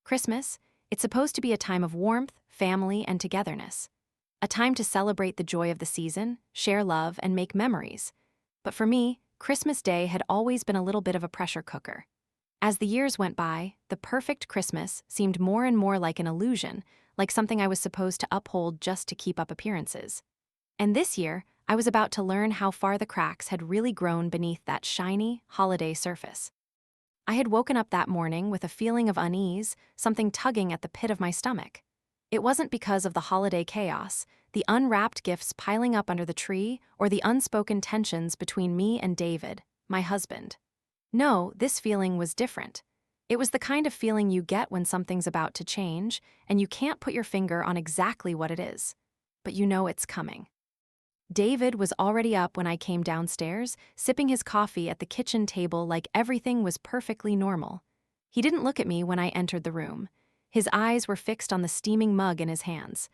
Christmas, it's supposed to be a time of warmth, family, and togetherness. A time to celebrate the joy of the season, share love, and make memories. But for me, Christmas Day had always been a little bit of a pressure cooker. As the years went by, the perfect Christmas seemed more and more like an illusion, like something I was supposed to uphold just to keep up appearances. And this year, I was about to learn how far the cracks had really grown beneath that shiny, holiday surface. I had woken up that morning with a feeling of unease, something tugging at the pit of my stomach. It wasn't because of the holiday chaos, the unwrapped gifts piling up under the tree, or the unspoken tensions between me and David, my husband. No, this feeling was different. It was the kind of feeling you get when something's about to change, and you can't put your finger on exactly what it is. But you know it's coming. David was already up when I came downstairs, sipping his coffee at the kitchen table like everything was perfectly normal. He didn't look at me when I entered the room. His eyes were fixed on the steaming mug in his hands.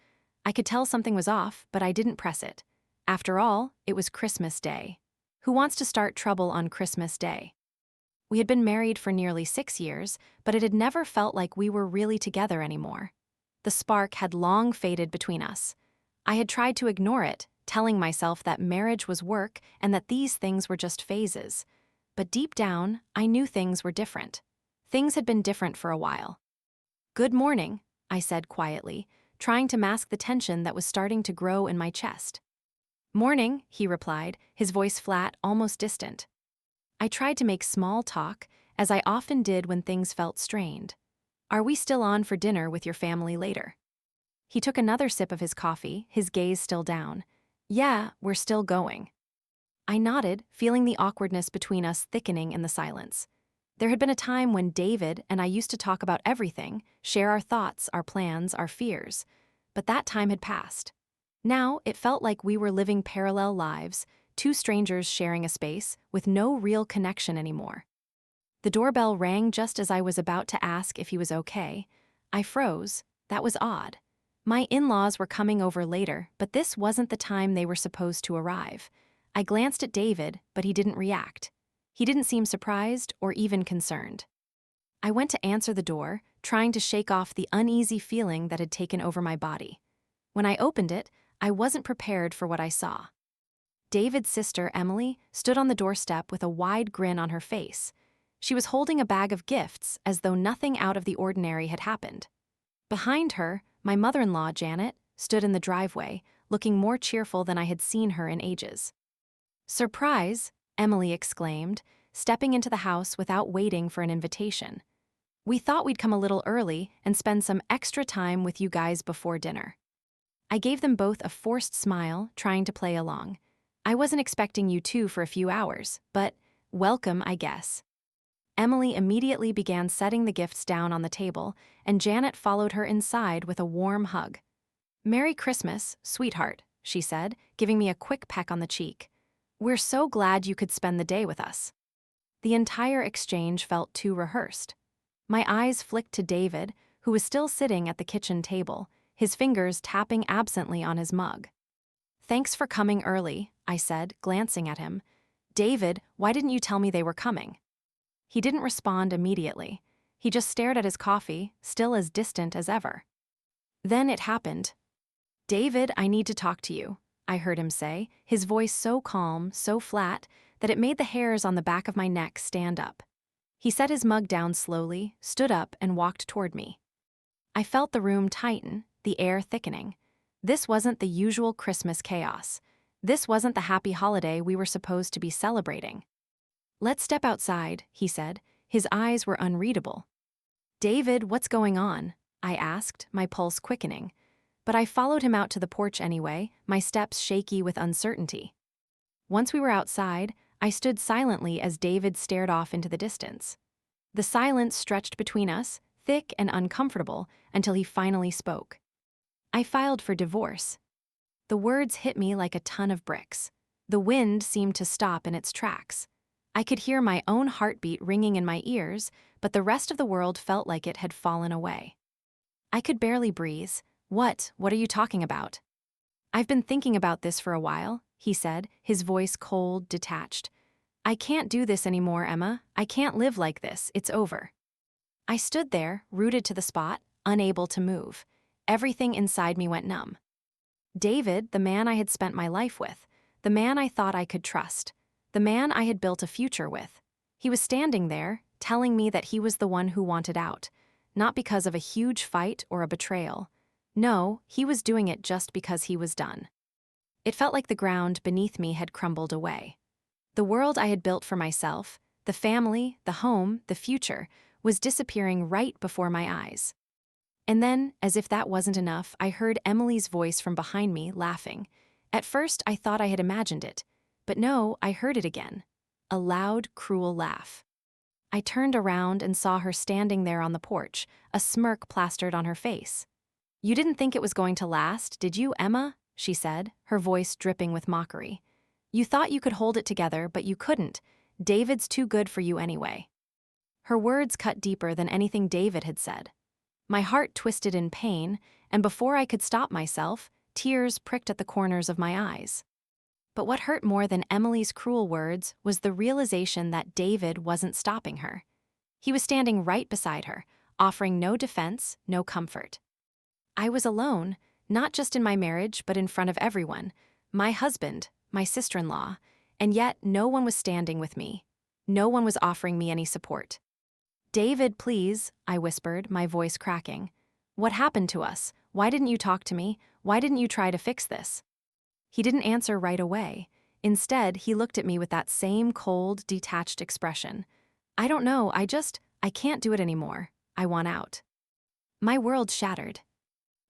I could tell something was off, but I didn't press it. After all, it was Christmas Day. Who wants to start trouble on Christmas Day? We had been married for nearly 6 years, but it had never felt like we were really together anymore. The spark had long faded between us. I had tried to ignore it, telling myself that marriage was work and that these things were just phases. But deep down, I knew things were different. Things had been different for a while. "Good morning," I said quietly, trying to mask the tension that was starting to grow in my chest. "Morning," he replied, his voice flat, almost distant. I tried to make small talk, as I often did when things felt strained. "Are we still on for dinner with your family later?" He took another sip of his coffee, his gaze still down. "Yeah, we're still going." I nodded, feeling the awkwardness between us thickening in the silence. There had been a time when David and I used to talk about everything, share our thoughts, our plans, our fears. But that time had passed. Now, it felt like we were living parallel lives, two strangers sharing a space, with no real connection anymore. The doorbell rang just as I was about to ask if he was okay. I froze. That was odd. My in-laws were coming over later, but this wasn't the time they were supposed to arrive. I glanced at David, but he didn't react. He didn't seem surprised or even concerned. I went to answer the door, trying to shake off the uneasy feeling that had taken over my body. When I opened it, I wasn't prepared for what I saw. David's sister, Emily, stood on the doorstep with a wide grin on her face. She was holding a bag of gifts as though nothing out of the ordinary had happened. Behind her, my mother-in-law, Janet, stood in the driveway, looking more cheerful than I had seen her in ages. "Surprise!" Emily exclaimed, stepping into the house without waiting for an invitation. "We thought we'd come a little early and spend some extra time with you guys before dinner." I gave them both a forced smile, trying to play along. "I wasn't expecting you two for a few hours, but welcome, I guess." Emily immediately began setting the gifts down on the table, and Janet followed her inside with a warm hug. "Merry Christmas, sweetheart," she said, giving me a quick peck on the cheek. "We're so glad you could spend the day with us." The entire exchange felt too rehearsed. My eyes flicked to David, who was still sitting at the kitchen table, his fingers tapping absently on his mug. "Thanks for coming early," I said, glancing at him. "David, why didn't you tell me they were coming?" He didn't respond immediately. He just stared at his coffee, still as distant as ever. Then it happened. "David, I need to talk to you," I heard him say, his voice so calm, so flat, that it made the hairs on the back of my neck stand up. He set his mug down slowly, stood up, and walked toward me. I felt the room tighten, the air thickening. This wasn't the usual Christmas chaos. This wasn't the happy holiday we were supposed to be celebrating. "Let's step outside," he said. His eyes were unreadable. "David, what's going on?" I asked, my pulse quickening. But I followed him out to the porch anyway, my steps shaky with uncertainty. Once we were outside, I stood silently as David stared off into the distance. The silence stretched between us, thick and uncomfortable, until he finally spoke. "I filed for divorce." The words hit me like a ton of bricks. The wind seemed to stop in its tracks. I could hear my own heartbeat ringing in my ears, but the rest of the world felt like it had fallen away. I could barely breathe. What are you talking about?" "I've been thinking about this for a while," he said, his voice cold, detached. "I can't do this anymore, Emma. I can't live like this. It's over." I stood there, rooted to the spot, unable to move. Everything inside me went numb. David, the man I had spent my life with, the man I thought I could trust, the man I had built a future with. He was standing there, telling me that he was the one who wanted out, not because of a huge fight or a betrayal. No, he was doing it just because he was done. It felt like the ground beneath me had crumbled away. The world I had built for myself, the family, the home, the future, was disappearing right before my eyes. And then, as if that wasn't enough, I heard Emily's voice from behind me, laughing. At first, I thought I had imagined it. But no, I heard it again. A loud, cruel laugh. I turned around and saw her standing there on the porch, a smirk plastered on her face. "You didn't think it was going to last, did you, Emma?" she said, her voice dripping with mockery. "You thought you could hold it together, but you couldn't. David's too good for you anyway." Her words cut deeper than anything David had said. My heart twisted in pain, and before I could stop myself, tears pricked at the corners of my eyes. But what hurt more than Emily's cruel words was the realization that David wasn't stopping her. He was standing right beside her, offering no defense, no comfort. I was alone, not just in my marriage, but in front of everyone, my husband, my sister-in-law, and yet no one was standing with me. No one was offering me any support. "David, please," I whispered, my voice cracking. "What happened to us? Why didn't you talk to me? Why didn't you try to fix this?" He didn't answer right away. Instead, he looked at me with that same cold, detached expression. "I don't know, I can't do it anymore. I want out." My world shattered.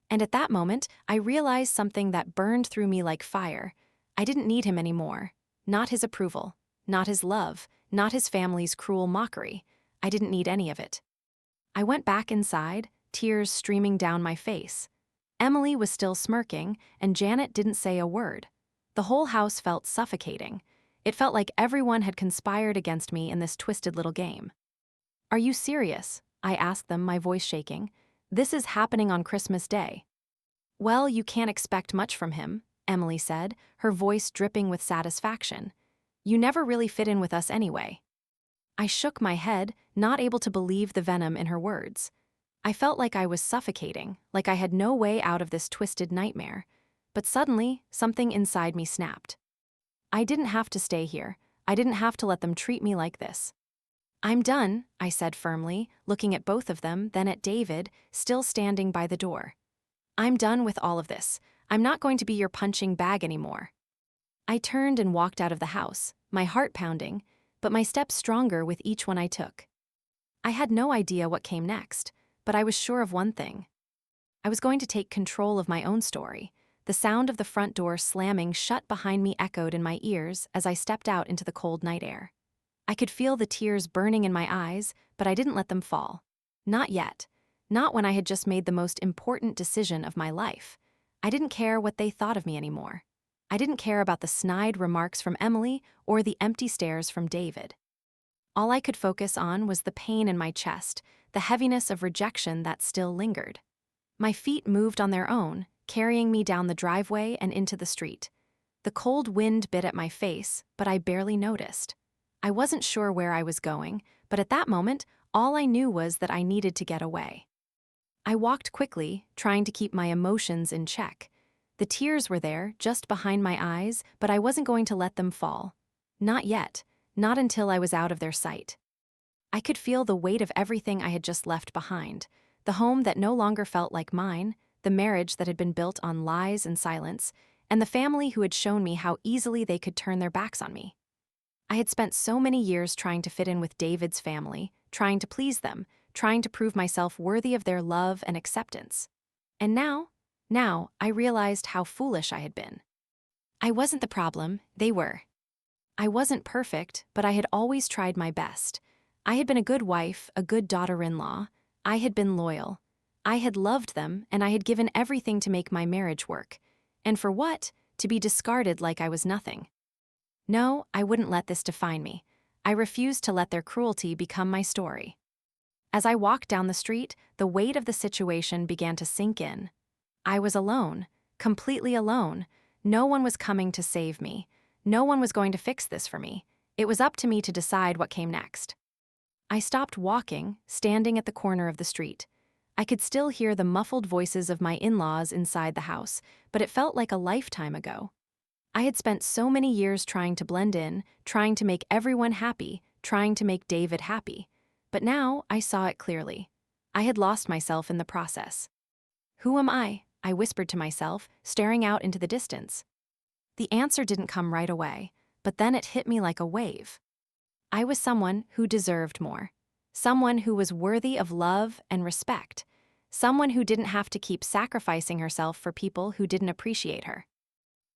And at that moment, I realized something that burned through me like fire. I didn't need him anymore. Not his approval. Not his love. Not his family's cruel mockery. I didn't need any of it. I went back inside, tears streaming down my face. Emily was still smirking, and Janet didn't say a word. The whole house felt suffocating. It felt like everyone had conspired against me in this twisted little game. "Are you serious?" I asked them, my voice shaking. "This is happening on Christmas Day." "Well, you can't expect much from him," Emily said, her voice dripping with satisfaction. "You never really fit in with us anyway." I shook my head, not able to believe the venom in her words. I felt like I was suffocating, like I had no way out of this twisted nightmare. But suddenly, something inside me snapped. I didn't have to stay here. I didn't have to let them treat me like this. "I'm done," I said firmly, looking at both of them, then at David, still standing by the door. "I'm done with all of this. I'm not going to be your punching bag anymore." I turned and walked out of the house, my heart pounding, but my steps stronger with each one I took. I had no idea what came next, but I was sure of one thing. I was going to take control of my own story. The sound of the front door slamming shut behind me echoed in my ears as I stepped out into the cold night air. I could feel the tears burning in my eyes, but I didn't let them fall. Not yet. Not when I had just made the most important decision of my life. I didn't care what they thought of me anymore. I didn't care about the snide remarks from Emily or the empty stares from David. All I could focus on was the pain in my chest, the heaviness of rejection that still lingered. My feet moved on their own, carrying me down the driveway and into the street. The cold wind bit at my face, but I barely noticed. I wasn't sure where I was going, but at that moment, all I knew was that I needed to get away. I walked quickly, trying to keep my emotions in check. The tears were there, just behind my eyes, but I wasn't going to let them fall. Not yet, not until I was out of their sight. I could feel the weight of everything I had just left behind, the home that no longer felt like mine, the marriage that had been built on lies and silence, and the family who had shown me how easily they could turn their backs on me. I had spent so many years trying to fit in with David's family, trying to please them, trying to prove myself worthy of their love and acceptance. And now I realized how foolish I had been. I wasn't the problem, they were. I wasn't perfect, but I had always tried my best. I had been a good wife, a good daughter-in-law. I had been loyal. I had loved them, and I had given everything to make my marriage work. And for what? To be discarded like I was nothing. No, I wouldn't let this define me. I refused to let their cruelty become my story. As I walked down the street, the weight of the situation began to sink in. I was alone, completely alone. No one was coming to save me. No one was going to fix this for me. It was up to me to decide what came next. I stopped walking, standing at the corner of the street. I could still hear the muffled voices of my in-laws inside the house, but it felt like a lifetime ago. I had spent so many years trying to blend in, trying to make everyone happy, trying to make David happy. But now I saw it clearly. I had lost myself in the process. Who am I? I whispered to myself, staring out into the distance. The answer didn't come right away, but then it hit me like a wave. I was someone who deserved more. Someone who was worthy of love and respect. Someone who didn't have to keep sacrificing herself for people who didn't appreciate her.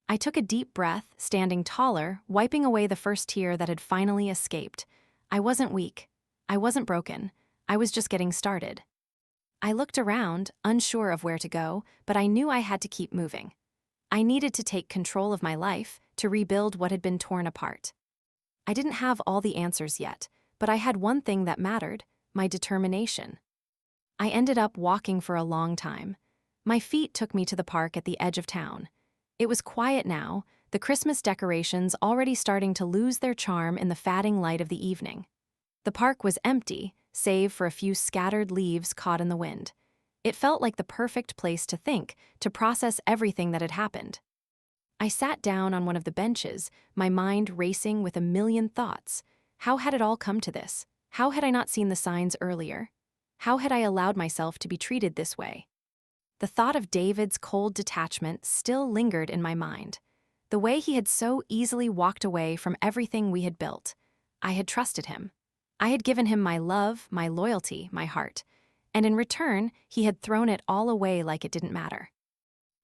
I took a deep breath, standing taller, wiping away the first tear that had finally escaped. I wasn't weak. I wasn't broken. I was just getting started. I looked around, unsure of where to go, but I knew I had to keep moving. I needed to take control of my life, to rebuild what had been torn apart. I didn't have all the answers yet, but I had one thing that mattered: my determination. I ended up walking for a long time. My feet took me to the park at the edge of town. It was quiet now, the Christmas decorations already starting to lose their charm in the fading light of the evening. The park was empty, save for a few scattered leaves caught in the wind. It felt like the perfect place to think, to process everything that had happened. I sat down on one of the benches, my mind racing with a million thoughts. How had it all come to this? How had I not seen the signs earlier? How had I allowed myself to be treated this way? The thought of David's cold detachment still lingered in my mind. The way he had so easily walked away from everything we had built. I had trusted him. I had given him my love, my loyalty, my heart. And in return, he had thrown it all away like it didn't matter.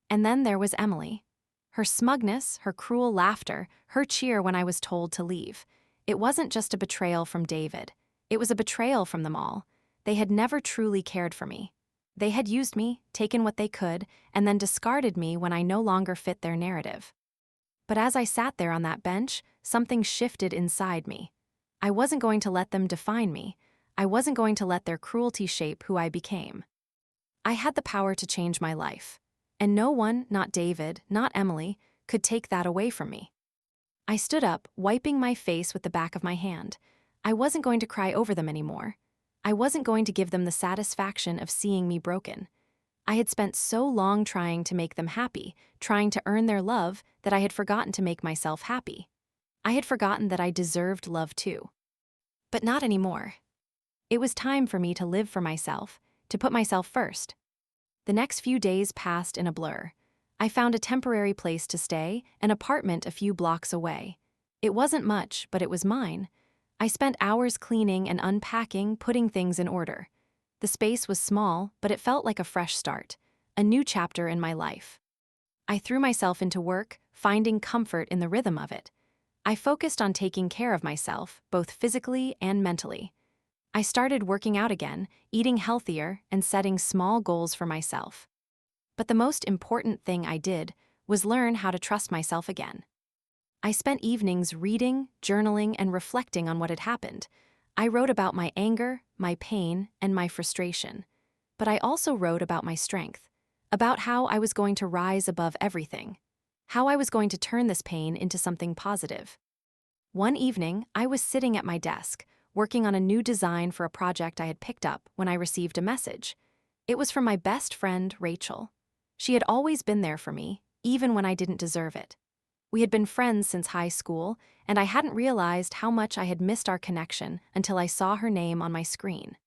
And then there was Emily. Her smugness, her cruel laughter, her cheer when I was told to leave. It wasn't just a betrayal from David. It was a betrayal from them all. They had never truly cared for me. They had used me, taken what they could, and then discarded me when I no longer fit their narrative. But as I sat there on that bench, something shifted inside me. I wasn't going to let them define me. I wasn't going to let their cruelty shape who I became. I had the power to change my life. And no one, not David, not Emily, could take that away from me. I stood up, wiping my face with the back of my hand. I wasn't going to cry over them anymore. I wasn't going to give them the satisfaction of seeing me broken. I had spent so long trying to make them happy, trying to earn their love, that I had forgotten to make myself happy. I had forgotten that I deserved love too. But not anymore. It was time for me to live for myself, to put myself first. The next few days passed in a blur. I found a temporary place to stay, an apartment a few blocks away. It wasn't much, but it was mine. I spent hours cleaning and unpacking, putting things in order. The space was small, but it felt like a fresh start, a new chapter in my life. I threw myself into work, finding comfort in the rhythm of it. I focused on taking care of myself, both physically and mentally. I started working out again, eating healthier, and setting small goals for myself. But the most important thing I did was learn how to trust myself again. I spent evenings reading, journaling, and reflecting on what had happened. I wrote about my anger, my pain, and my frustration. But I also wrote about my strength, about how I was going to rise above everything, how I was going to turn this pain into something positive. One evening, I was sitting at my desk, working on a new design for a project I had picked up when I received a message. It was from my best friend, Rachel. She had always been there for me, even when I didn't deserve it. We had been friends since high school, and I hadn't realized how much I had missed our connection until I saw her name on my screen.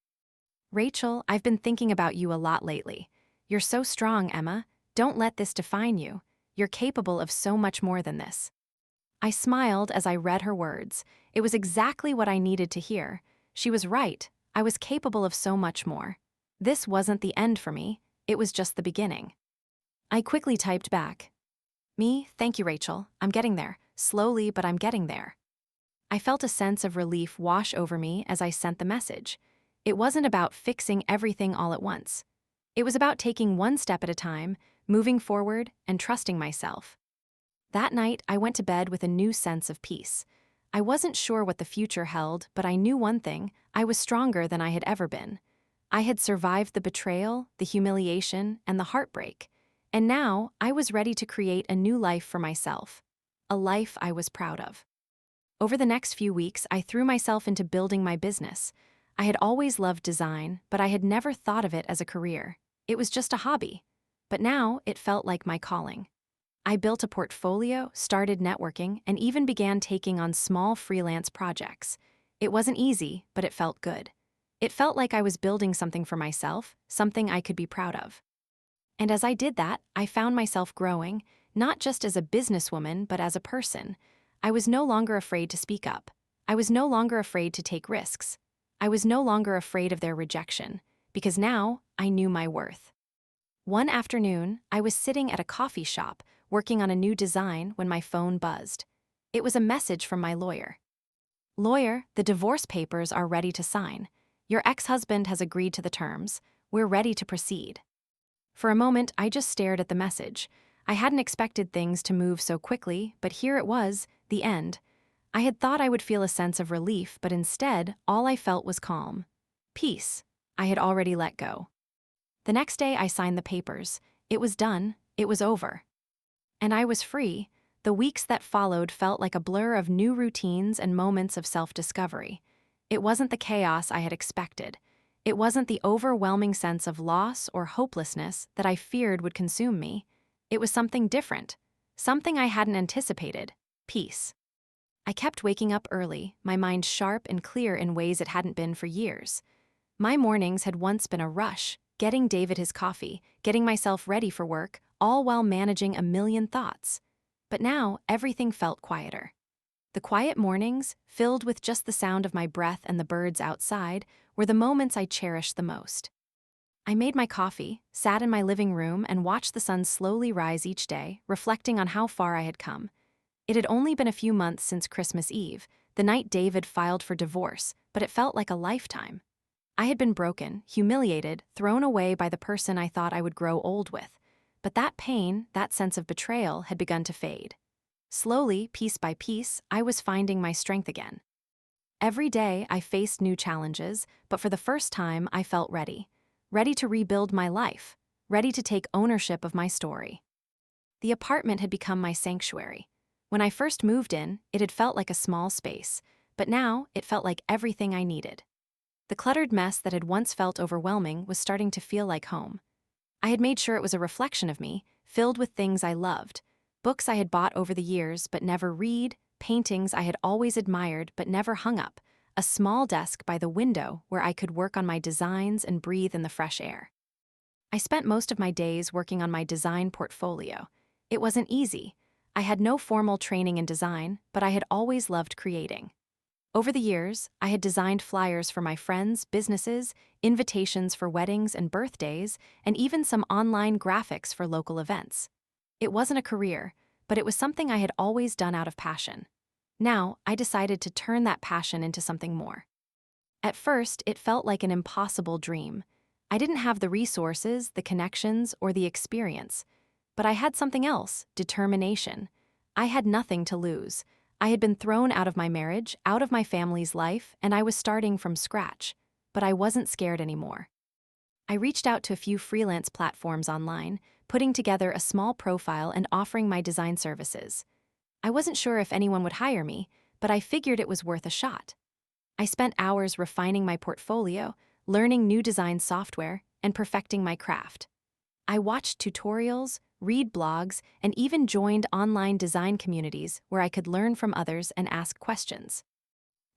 "Rachel, I've been thinking about you a lot lately. You're so strong, Emma. Don't let this define you. You're capable of so much more than this." I smiled as I read her words. It was exactly what I needed to hear. She was right. I was capable of so much more. This wasn't the end for me. It was just the beginning. I quickly typed back, "Me, thank you, Rachel. I'm getting there. Slowly, but I'm getting there." I felt a sense of relief wash over me as I sent the message. It wasn't about fixing everything all at once. It was about taking one step at a time, moving forward, and trusting myself. That night, I went to bed with a new sense of peace. I wasn't sure what the future held, but I knew one thing: I was stronger than I had ever been. I had survived the betrayal, the humiliation, and the heartbreak. And now, I was ready to create a new life for myself. A life I was proud of. Over the next few weeks, I threw myself into building my business. I had always loved design, but I had never thought of it as a career. It was just a hobby. But now it felt like my calling. I built a portfolio, started networking, and even began taking on small freelance projects. It wasn't easy, but it felt good. It felt like I was building something for myself, something I could be proud of. And as I did that, I found myself growing, not just as a businesswoman, but as a person. I was no longer afraid to speak up. I was no longer afraid to take risks. I was no longer afraid of their rejection, because now I knew my worth. One afternoon, I was sitting at a coffee shop, working on a new design when my phone buzzed. It was a message from my lawyer. "Lawyer, the divorce papers are ready to sign. Your ex-husband has agreed to the terms. We're ready to proceed." For a moment, I just stared at the message. I hadn't expected things to move so quickly, but here it was, the end. I had thought I would feel a sense of relief, but instead, all I felt was calm. Peace. I had already let go. The next day, I signed the papers. It was done. It was over. And I was free. The weeks that followed felt like a blur of new routines and moments of self-discovery. It wasn't the chaos I had expected. It wasn't the overwhelming sense of loss or hopelessness that I feared would consume me. It was something different, something I hadn't anticipated: peace. I kept waking up early, my mind sharp and clear in ways it hadn't been for years. My mornings had once been a rush, getting David his coffee, getting myself ready for work, all while managing a million thoughts. But now, everything felt quieter. The quiet mornings, filled with just the sound of my breath and the birds outside, were the moments I cherished the most. I made my coffee, sat in my living room, and watched the sun slowly rise each day, reflecting on how far I had come. It had only been a few months since Christmas Eve, the night David filed for divorce, but it felt like a lifetime. I had been broken, humiliated, thrown away by the person I thought I would grow old with. But that pain, that sense of betrayal, had begun to fade. Slowly, piece by piece, I was finding my strength again. Every day, I faced new challenges, but for the first time, I felt ready. Ready to rebuild my life. Ready to take ownership of my story. The apartment had become my sanctuary. When I first moved in, it had felt like a small space, but now it felt like everything I needed. The cluttered mess that had once felt overwhelming was starting to feel like home. I had made sure it was a reflection of me, filled with things I loved, books I had bought over the years but never read, paintings I had always admired but never hung up, a small desk by the window where I could work on my designs and breathe in the fresh air. I spent most of my days working on my design portfolio. It wasn't easy. I had no formal training in design, but I had always loved creating. Over the years, I had designed flyers for my friends, businesses, invitations for weddings and birthdays, and even some online graphics for local events. It wasn't a career, but it was something I had always done out of passion. Now, I decided to turn that passion into something more. At first, it felt like an impossible dream. I didn't have the resources, the connections, or the experience. But I had something else: determination. I had nothing to lose. I had been thrown out of my marriage, out of my family's life, and I was starting from scratch. But I wasn't scared anymore. I reached out to a few freelance platforms online, putting together a small profile and offering my design services. I wasn't sure if anyone would hire me, but I figured it was worth a shot. I spent hours refining my portfolio, learning new design software, and perfecting my craft. I watched tutorials, read blogs, and even joined online design communities where I could learn from others and ask questions.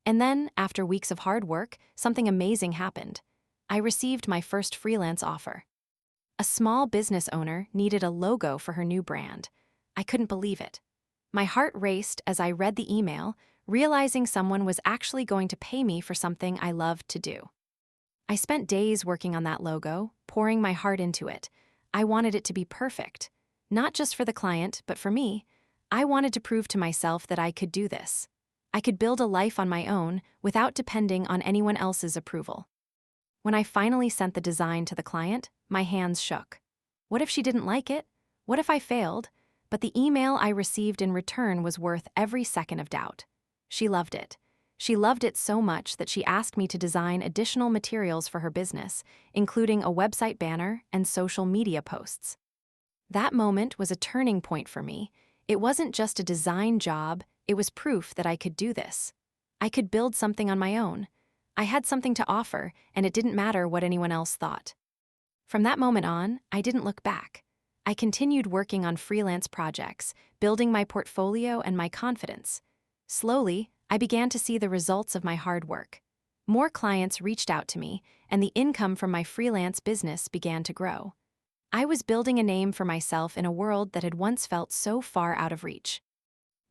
And then, after weeks of hard work, something amazing happened. I received my first freelance offer. A small business owner needed a logo for her new brand. I couldn't believe it. My heart raced as I read the email, realizing someone was actually going to pay me for something I loved to do. I spent days working on that logo, pouring my heart into it. I wanted it to be perfect. Not just for the client, but for me. I wanted to prove to myself that I could do this. I could build a life on my own without depending on anyone else's approval. When I finally sent the design to the client, my hands shook. What if she didn't like it? What if I failed? But the email I received in return was worth every second of doubt. She loved it. She loved it so much that she asked me to design additional materials for her business, including a website banner and social media posts. That moment was a turning point for me. It wasn't just a design job, it was proof that I could do this. I could build something on my own. I had something to offer, and it didn't matter what anyone else thought. From that moment on, I didn't look back. I continued working on freelance projects, building my portfolio and my confidence. Slowly, I began to see the results of my hard work. More clients reached out to me, and the income from my freelance business began to grow. I was building a name for myself in a world that had once felt so far out of reach.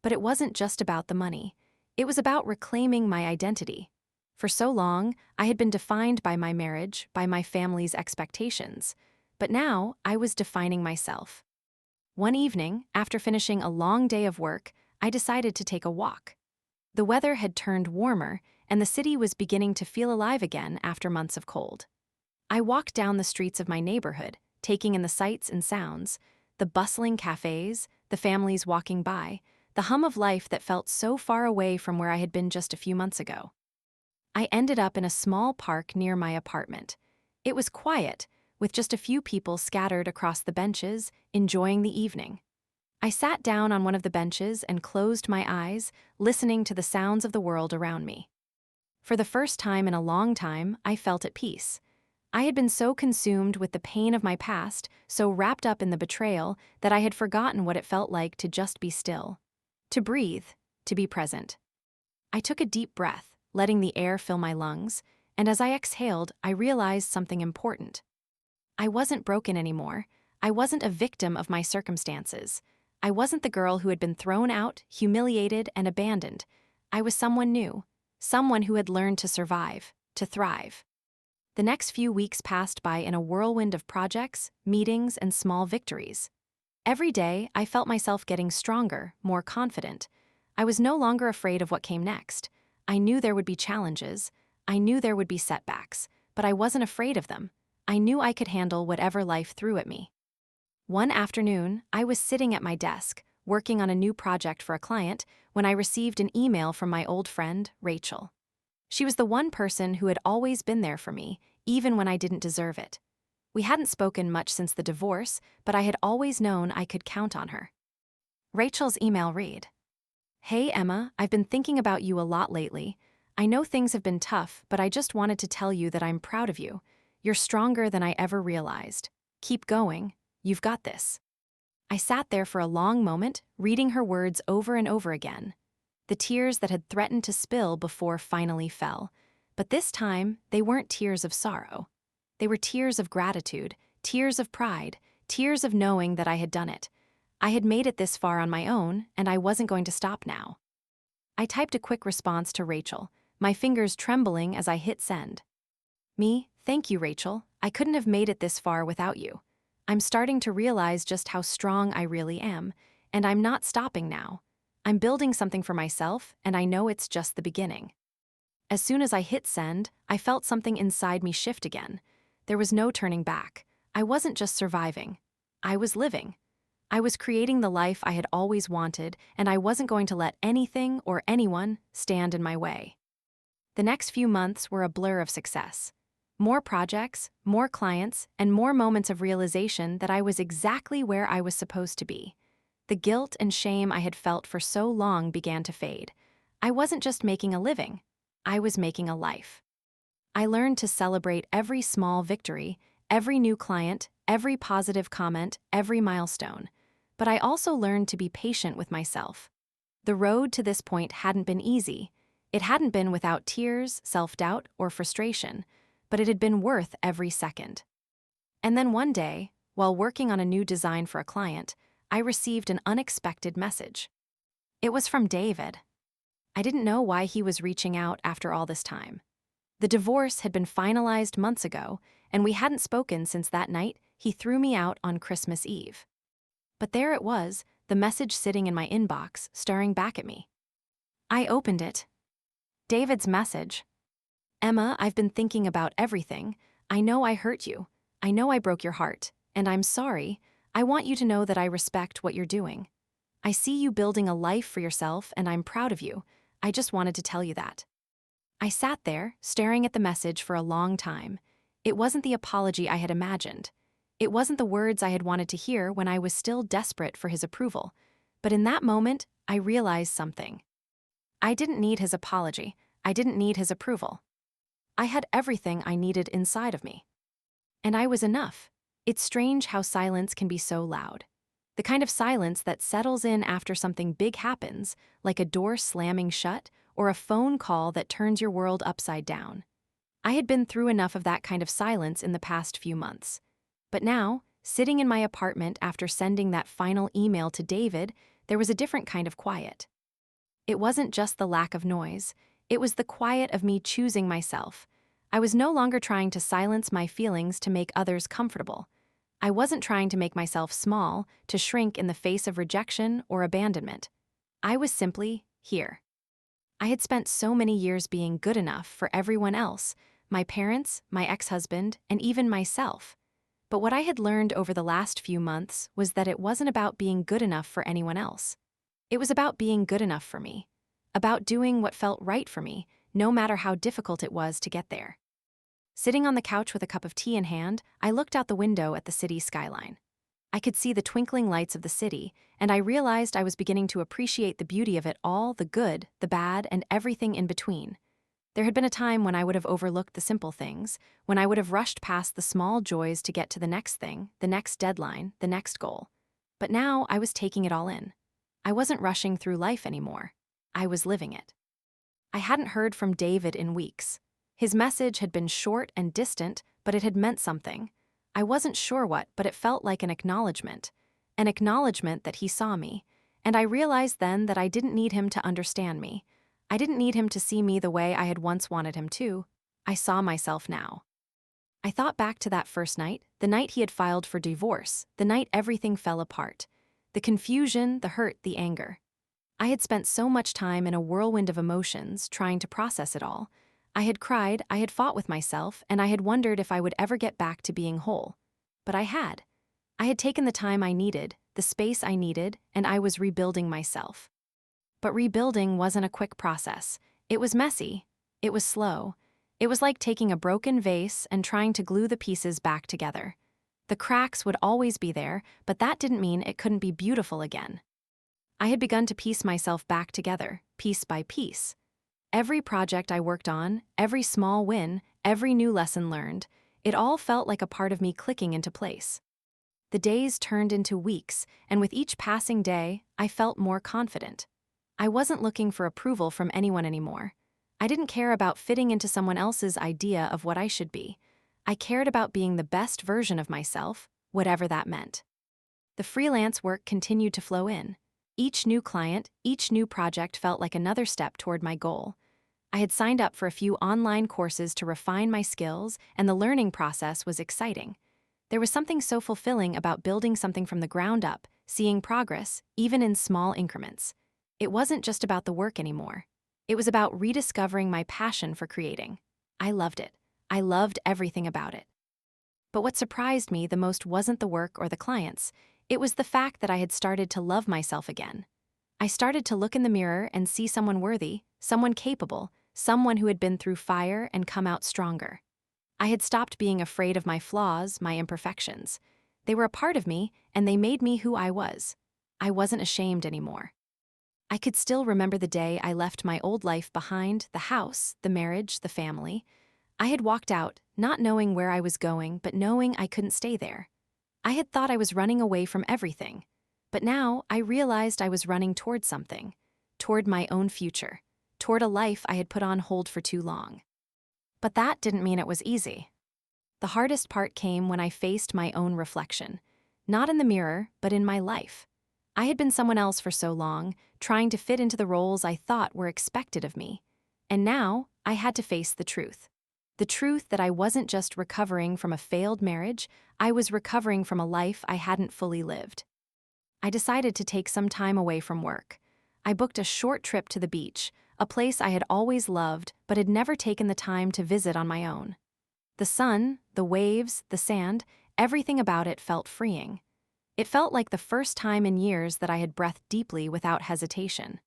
But it wasn't just about the money. It was about reclaiming my identity. For so long, I had been defined by my marriage, by my family's expectations. But now, I was defining myself. One evening, after finishing a long day of work, I decided to take a walk. The weather had turned warmer, and the city was beginning to feel alive again after months of cold. I walked down the streets of my neighborhood, taking in the sights and sounds, the bustling cafes, the families walking by, the hum of life that felt so far away from where I had been just a few months ago. I ended up in a small park near my apartment. It was quiet, with just a few people scattered across the benches, enjoying the evening. I sat down on one of the benches and closed my eyes, listening to the sounds of the world around me. For the first time in a long time, I felt at peace. I had been so consumed with the pain of my past, so wrapped up in the betrayal, that I had forgotten what it felt like to just be still. To breathe, to be present. I took a deep breath, letting the air fill my lungs, and as I exhaled, I realized something important. I wasn't broken anymore. I wasn't a victim of my circumstances. I wasn't the girl who had been thrown out, humiliated, and abandoned. I was someone new, someone who had learned to survive, to thrive. The next few weeks passed by in a whirlwind of projects, meetings, and small victories. Every day, I felt myself getting stronger, more confident. I was no longer afraid of what came next. I knew there would be challenges. I knew there would be setbacks, but I wasn't afraid of them. I knew I could handle whatever life threw at me. One afternoon, I was sitting at my desk, working on a new project for a client, when I received an email from my old friend, Rachel. She was the one person who had always been there for me, even when I didn't deserve it. We hadn't spoken much since the divorce, but I had always known I could count on her. Rachel's email read, "Hey Emma, I've been thinking about you a lot lately. I know things have been tough, but I just wanted to tell you that I'm proud of you. You're stronger than I ever realized. Keep going. You've got this." I sat there for a long moment, reading her words over and over again. The tears that had threatened to spill before finally fell. But this time, they weren't tears of sorrow. They were tears of gratitude, tears of pride, tears of knowing that I had done it. I had made it this far on my own, and I wasn't going to stop now. I typed a quick response to Rachel, my fingers trembling as I hit send. Thank you, Rachel. I couldn't have made it this far without you. I'm starting to realize just how strong I really am, and I'm not stopping now. I'm building something for myself, and I know it's just the beginning. As soon as I hit send, I felt something inside me shift again. There was no turning back. I wasn't just surviving. I was living. I was creating the life I had always wanted, and I wasn't going to let anything or anyone stand in my way. The next few months were a blur of success. More projects, more clients, and more moments of realization that I was exactly where I was supposed to be. The guilt and shame I had felt for so long began to fade. I wasn't just making a living. I was making a life. I learned to celebrate every small victory, every new client, every positive comment, every milestone. But I also learned to be patient with myself. The road to this point hadn't been easy. It hadn't been without tears, self-doubt, or frustration, but it had been worth every second. And then one day, while working on a new design for a client, I received an unexpected message. It was from David. I didn't know why he was reaching out after all this time. The divorce had been finalized months ago, and we hadn't spoken since that night he threw me out on Christmas Eve. But there it was, the message sitting in my inbox, staring back at me. I opened it. David's message. "Emma, I've been thinking about everything. I know I hurt you. I know I broke your heart, and I'm sorry. I want you to know that I respect what you're doing. I see you building a life for yourself, and I'm proud of you. I just wanted to tell you that." I sat there, staring at the message for a long time. It wasn't the apology I had imagined. It wasn't the words I had wanted to hear when I was still desperate for his approval. But in that moment, I realized something. I didn't need his apology. I didn't need his approval. I had everything I needed inside of me. And I was enough. It's strange how silence can be so loud. The kind of silence that settles in after something big happens, like a door slamming shut or a phone call that turns your world upside down. I had been through enough of that kind of silence in the past few months. But now, sitting in my apartment after sending that final email to David, there was a different kind of quiet. It wasn't just the lack of noise, it was the quiet of me choosing myself. I was no longer trying to silence my feelings to make others comfortable. I wasn't trying to make myself small, to shrink in the face of rejection or abandonment. I was simply here. I had spent so many years being good enough for everyone else, my parents, my ex-husband, and even myself. But what I had learned over the last few months was that it wasn't about being good enough for anyone else. It was about being good enough for me, about doing what felt right for me, no matter how difficult it was to get there. Sitting on the couch with a cup of tea in hand, I looked out the window at the city skyline. I could see the twinkling lights of the city, and I realized I was beginning to appreciate the beauty of it all, the good, the bad, and everything in between. There had been a time when I would have overlooked the simple things, when I would have rushed past the small joys to get to the next thing, the next deadline, the next goal. But now I was taking it all in. I wasn't rushing through life anymore. I was living it. I hadn't heard from David in weeks. His message had been short and distant, but it had meant something. I wasn't sure what, but it felt like an acknowledgement that he saw me. And I realized then that I didn't need him to understand me. I didn't need him to see me the way I had once wanted him to. I saw myself now. I thought back to that first night, the night he had filed for divorce, the night everything fell apart. The confusion, the hurt, the anger. I had spent so much time in a whirlwind of emotions, trying to process it all. I had cried, I had fought with myself, and I had wondered if I would ever get back to being whole. But I had. I had taken the time I needed, the space I needed, and I was rebuilding myself. But rebuilding wasn't a quick process. It was messy. It was slow. It was like taking a broken vase and trying to glue the pieces back together. The cracks would always be there, but that didn't mean it couldn't be beautiful again. I had begun to piece myself back together, piece by piece. Every project I worked on, every small win, every new lesson learned, it all felt like a part of me clicking into place. The days turned into weeks, and with each passing day, I felt more confident. I wasn't looking for approval from anyone anymore. I didn't care about fitting into someone else's idea of what I should be. I cared about being the best version of myself, whatever that meant. The freelance work continued to flow in. Each new client, each new project felt like another step toward my goal. I had signed up for a few online courses to refine my skills, and the learning process was exciting. There was something so fulfilling about building something from the ground up, seeing progress, even in small increments. It wasn't just about the work anymore. It was about rediscovering my passion for creating. I loved it. I loved everything about it. But what surprised me the most wasn't the work or the clients. It was the fact that I had started to love myself again. I started to look in the mirror and see someone worthy, someone capable, someone who had been through fire and come out stronger. I had stopped being afraid of my flaws, my imperfections. They were a part of me, and they made me who I was. I wasn't ashamed anymore. I could still remember the day I left my old life behind, the house, the marriage, the family. I had walked out, not knowing where I was going, but knowing I couldn't stay there. I had thought I was running away from everything. But now I realized I was running toward something, toward my own future, toward a life I had put on hold for too long. But that didn't mean it was easy. The hardest part came when I faced my own reflection, not in the mirror, but in my life. I had been someone else for so long, trying to fit into the roles I thought were expected of me. And now I had to face the truth. The truth that I wasn't just recovering from a failed marriage, I was recovering from a life I hadn't fully lived. I decided to take some time away from work. I booked a short trip to the beach, a place I had always loved but had never taken the time to visit on my own. The sun, the waves, the sand, everything about it felt freeing. It felt like the first time in years that I had breathed deeply without hesitation.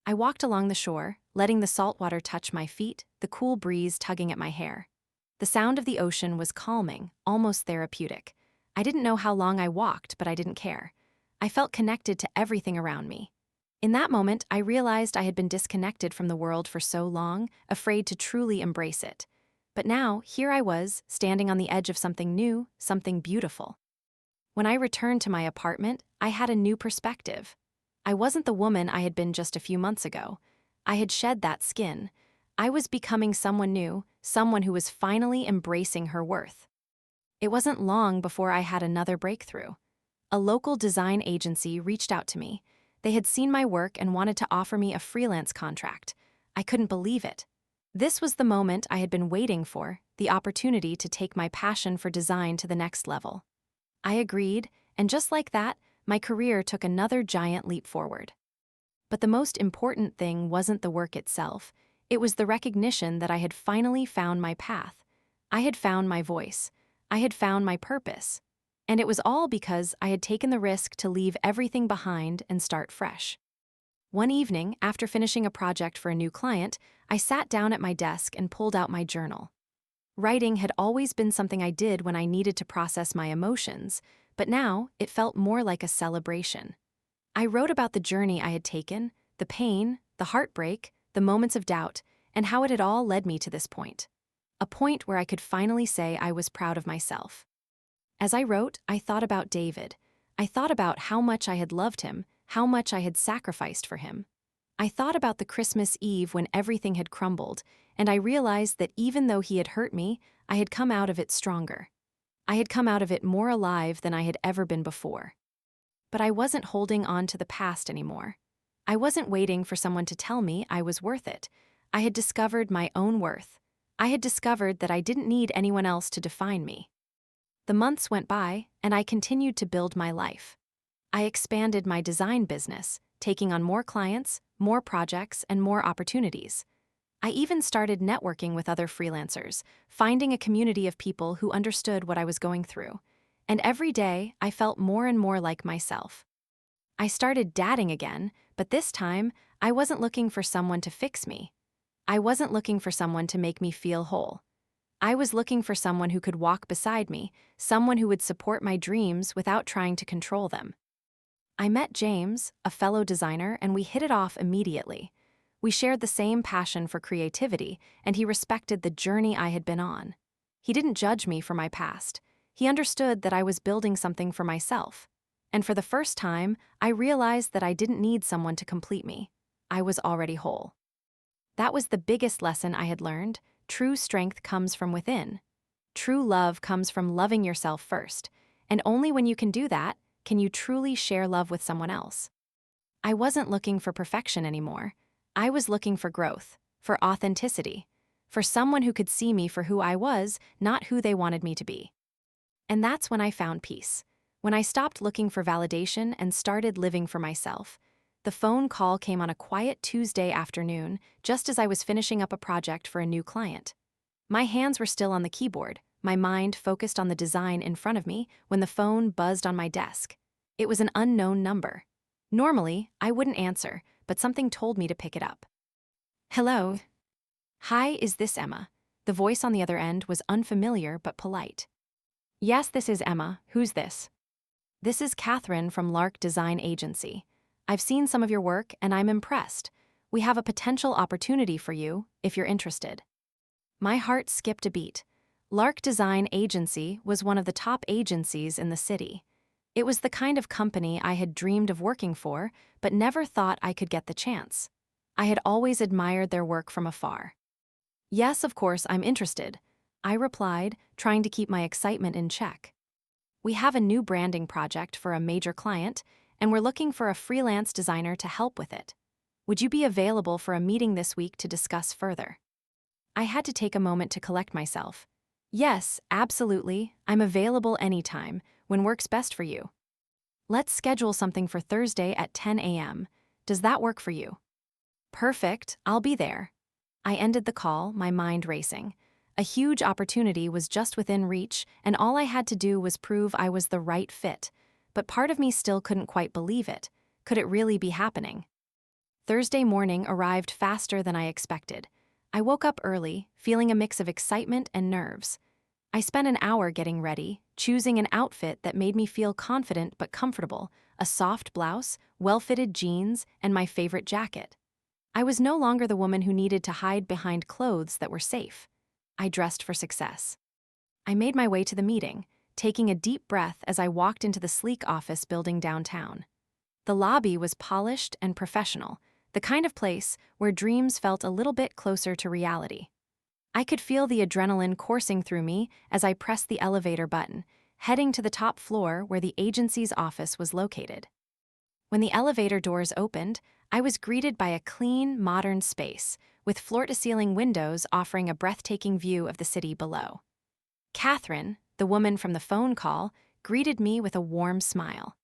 I walked along the shore, letting the salt water touch my feet, the cool breeze tugging at my hair. The sound of the ocean was calming, almost therapeutic. I didn't know how long I walked, but I didn't care. I felt connected to everything around me. In that moment, I realized I had been disconnected from the world for so long, afraid to truly embrace it. But now, here I was, standing on the edge of something new, something beautiful. When I returned to my apartment, I had a new perspective. I wasn't the woman I had been just a few months ago. I had shed that skin. I was becoming someone new, someone who was finally embracing her worth. It wasn't long before I had another breakthrough. A local design agency reached out to me. They had seen my work and wanted to offer me a freelance contract. I couldn't believe it. This was the moment I had been waiting for, the opportunity to take my passion for design to the next level. I agreed, and just like that, my career took another giant leap forward. But the most important thing wasn't the work itself. It was the recognition that I had finally found my path. I had found my voice. I had found my purpose. And it was all because I had taken the risk to leave everything behind and start fresh. One evening, after finishing a project for a new client, I sat down at my desk and pulled out my journal. Writing had always been something I did when I needed to process my emotions, but now it felt more like a celebration. I wrote about the journey I had taken, the pain, the heartbreak, the moments of doubt, and how it had all led me to this point. A point where I could finally say I was proud of myself. As I wrote, I thought about David. I thought about how much I had loved him, how much I had sacrificed for him. I thought about the Christmas Eve when everything had crumbled, and I realized that even though he had hurt me, I had come out of it stronger. I had come out of it more alive than I had ever been before. But I wasn't holding on to the past anymore. I wasn't waiting for someone to tell me I was worth it. I had discovered my own worth. I had discovered that I didn't need anyone else to define me. The months went by, and I continued to build my life. I expanded my design business, taking on more clients, more projects, and more opportunities. I even started networking with other freelancers, finding a community of people who understood what I was going through. And every day, I felt more and more like myself. I started dating again, but this time, I wasn't looking for someone to fix me. I wasn't looking for someone to make me feel whole. I was looking for someone who could walk beside me, someone who would support my dreams without trying to control them. I met James, a fellow designer, and we hit it off immediately. We shared the same passion for creativity, and he respected the journey I had been on. He didn't judge me for my past. He understood that I was building something for myself. And for the first time, I realized that I didn't need someone to complete me. I was already whole. That was the biggest lesson I had learned. True strength comes from within. True love comes from loving yourself first, and only when you can do that can you truly share love with someone else. I wasn't looking for perfection anymore. I was looking for growth, for authenticity, for someone who could see me for who I was, not who they wanted me to be. And that's when I found peace. When I stopped looking for validation and started living for myself. The phone call came on a quiet Tuesday afternoon, just as I was finishing up a project for a new client. My hands were still on the keyboard, my mind focused on the design in front of me, when the phone buzzed on my desk. It was an unknown number. Normally, I wouldn't answer, but something told me to pick it up. Hello. Hi, is this Emma? The voice on the other end was unfamiliar but polite. Yes, this is Emma. Who's this? This is Catherine from Lark Design Agency. I've seen some of your work and I'm impressed. We have a potential opportunity for you, if you're interested. My heart skipped a beat. Lark Design Agency was one of the top agencies in the city. It was the kind of company I had dreamed of working for, but never thought I could get the chance. I had always admired their work from afar. Yes, of course, I'm interested, I replied, trying to keep my excitement in check. We have a new branding project for a major client, and we're looking for a freelance designer to help with it. Would you be available for a meeting this week to discuss further? I had to take a moment to collect myself. Yes, absolutely, I'm available anytime, when works best for you. Let's schedule something for Thursday at 10 a.m. Does that work for you? Perfect, I'll be there. I ended the call, my mind racing. A huge opportunity was just within reach, and all I had to do was prove I was the right fit. But part of me still couldn't quite believe it. Could it really be happening? Thursday morning arrived faster than I expected. I woke up early, feeling a mix of excitement and nerves. I spent an hour getting ready, choosing an outfit that made me feel confident but comfortable, a soft blouse, well-fitted jeans, and my favorite jacket. I was no longer the woman who needed to hide behind clothes that were safe. I dressed for success. I made my way to the meeting, taking a deep breath as I walked into the sleek office building downtown. The lobby was polished and professional, the kind of place where dreams felt a little bit closer to reality. I could feel the adrenaline coursing through me as I pressed the elevator button, heading to the top floor where the agency's office was located. When the elevator doors opened, I was greeted by a clean, modern space, with floor-to-ceiling windows offering a breathtaking view of the city below. Catherine, the woman from the phone call, greeted me with a warm smile.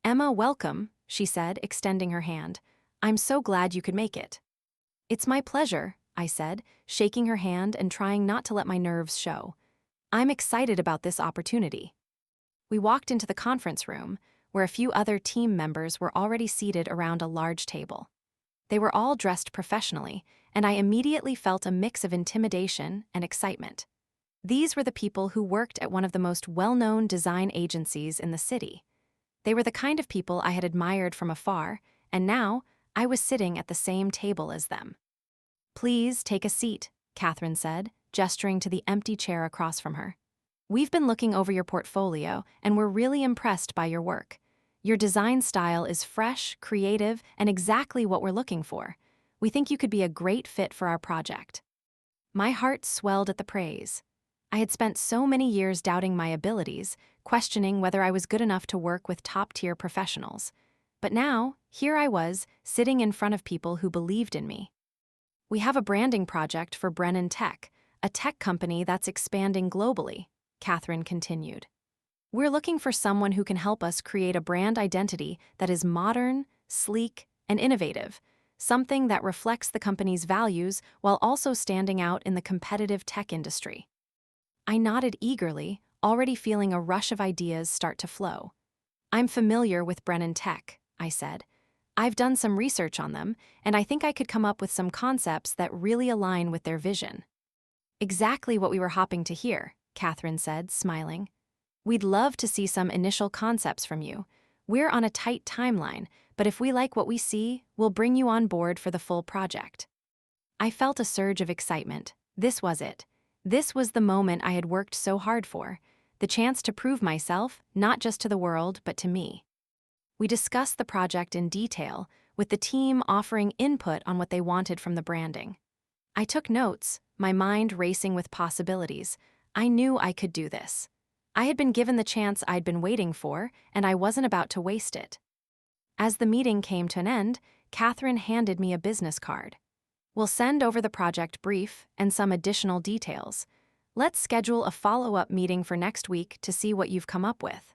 "Emma, welcome," she said, extending her hand. "I'm so glad you could make it." "It's my pleasure," I said, shaking her hand and trying not to let my nerves show. "I'm excited about this opportunity." We walked into the conference room, where a few other team members were already seated around a large table. They were all dressed professionally, and I immediately felt a mix of intimidation and excitement. These were the people who worked at one of the most well-known design agencies in the city. They were the kind of people I had admired from afar, and now I was sitting at the same table as them. "Please take a seat," Catherine said, gesturing to the empty chair across from her. "We've been looking over your portfolio, and we're really impressed by your work. Your design style is fresh, creative, and exactly what we're looking for. We think you could be a great fit for our project." My heart swelled at the praise. I had spent so many years doubting my abilities, questioning whether I was good enough to work with top-tier professionals. But now, here I was, sitting in front of people who believed in me. "We have a branding project for Brennan Tech, a tech company that's expanding globally," Catherine continued. "We're looking for someone who can help us create a brand identity that is modern, sleek, and innovative, something that reflects the company's values while also standing out in the competitive tech industry." I nodded eagerly, already feeling a rush of ideas start to flow. "I'm familiar with Brennan Tech," I said. "I've done some research on them, and I think I could come up with some concepts that really align with their vision." "Exactly what we were hoping to hear," Catherine said, smiling. "We'd love to see some initial concepts from you. We're on a tight timeline, but if we like what we see, we'll bring you on board for the full project." I felt a surge of excitement. This was it. This was the moment I had worked so hard for, the chance to prove myself, not just to the world, but to me. We discussed the project in detail, with the team offering input on what they wanted from the branding. I took notes, my mind racing with possibilities. I knew I could do this. I had been given the chance I'd been waiting for, and I wasn't about to waste it. As the meeting came to an end, Catherine handed me a business card. "We'll send over the project brief and some additional details. Let's schedule a follow-up meeting for next week to see what you've come up with."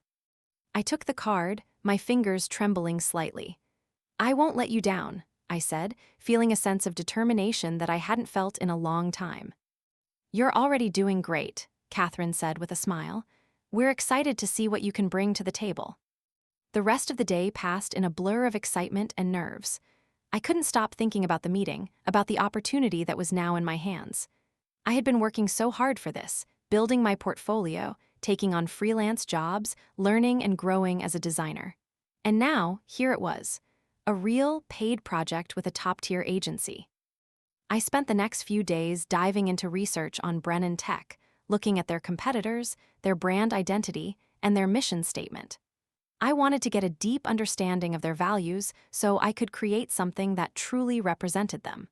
I took the card, my fingers trembling slightly. "I won't let you down," I said, feeling a sense of determination that I hadn't felt in a long time. "You're already doing great," Catherine said with a smile. "We're excited to see what you can bring to the table." The rest of the day passed in a blur of excitement and nerves. I couldn't stop thinking about the meeting, about the opportunity that was now in my hands. I had been working so hard for this, building my portfolio, taking on freelance jobs, learning and growing as a designer. And now, here it was, a real, paid project with a top-tier agency. I spent the next few days diving into research on Brennan Tech, looking at their competitors, their brand identity, and their mission statement. I wanted to get a deep understanding of their values so I could create something that truly represented them.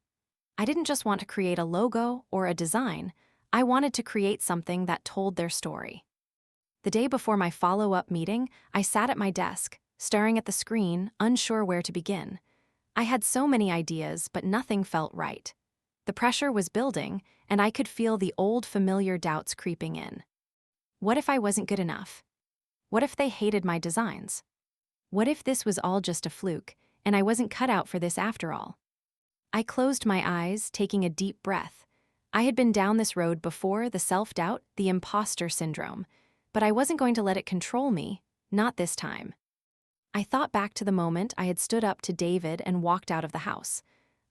I didn't just want to create a logo or a design, I wanted to create something that told their story. The day before my follow-up meeting, I sat at my desk, staring at the screen, unsure where to begin. I had so many ideas, but nothing felt right. The pressure was building, and I could feel the old familiar doubts creeping in. What if I wasn't good enough? What if they hated my designs? What if this was all just a fluke, and I wasn't cut out for this after all? I closed my eyes, taking a deep breath. I had been down this road before, the self-doubt, the imposter syndrome, but I wasn't going to let it control me, not this time. I thought back to the moment I had stood up to David and walked out of the house.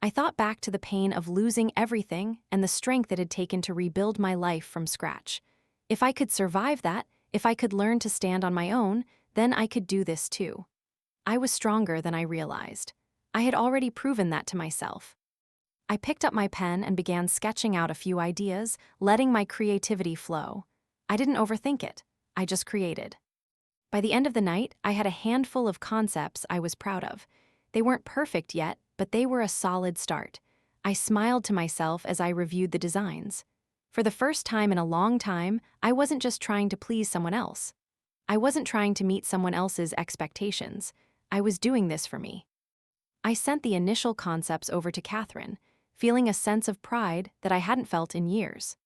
I thought back to the pain of losing everything and the strength it had taken to rebuild my life from scratch. If I could survive that, if I could learn to stand on my own, then I could do this too. I was stronger than I realized. I had already proven that to myself. I picked up my pen and began sketching out a few ideas, letting my creativity flow. I didn't overthink it. I just created. By the end of the night, I had a handful of concepts I was proud of. They weren't perfect yet, but they were a solid start. I smiled to myself as I reviewed the designs. For the first time in a long time, I wasn't just trying to please someone else. I wasn't trying to meet someone else's expectations. I was doing this for me. I sent the initial concepts over to Catherine, feeling a sense of pride that I hadn't felt in years.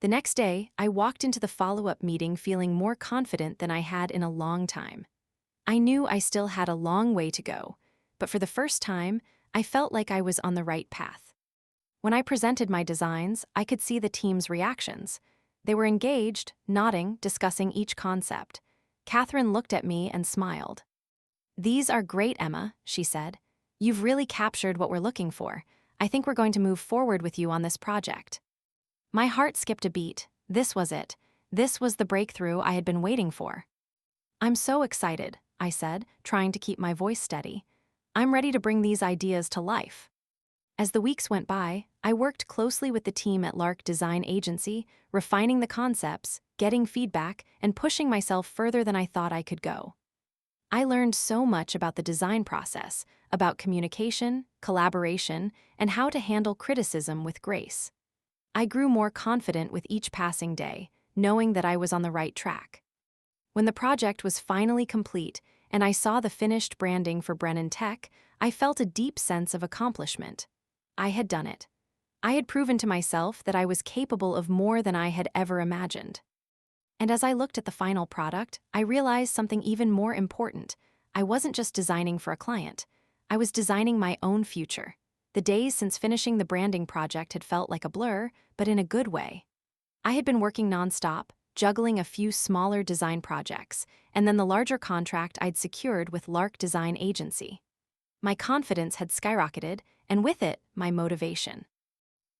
The next day, I walked into the follow-up meeting feeling more confident than I had in a long time. I knew I still had a long way to go, but for the first time, I felt like I was on the right path. When I presented my designs, I could see the team's reactions. They were engaged, nodding, discussing each concept. Catherine looked at me and smiled. "These are great, Emma," she said. "You've really captured what we're looking for. I think we're going to move forward with you on this project." My heart skipped a beat. This was it. This was the breakthrough I had been waiting for. "I'm so excited," I said, trying to keep my voice steady. "I'm ready to bring these ideas to life." As the weeks went by, I worked closely with the team at Lark Design Agency, refining the concepts, getting feedback, and pushing myself further than I thought I could go. I learned so much about the design process, about communication, collaboration, and how to handle criticism with grace. I grew more confident with each passing day, knowing that I was on the right track. When the project was finally complete and I saw the finished branding for Brennan Tech, I felt a deep sense of accomplishment. I had done it. I had proven to myself that I was capable of more than I had ever imagined. And as I looked at the final product, I realized something even more important. I wasn't just designing for a client. I was designing my own future. The days since finishing the branding project had felt like a blur, but in a good way. I had been working nonstop, juggling a few smaller design projects, and then the larger contract I'd secured with Lark Design Agency. My confidence had skyrocketed, and with it, my motivation.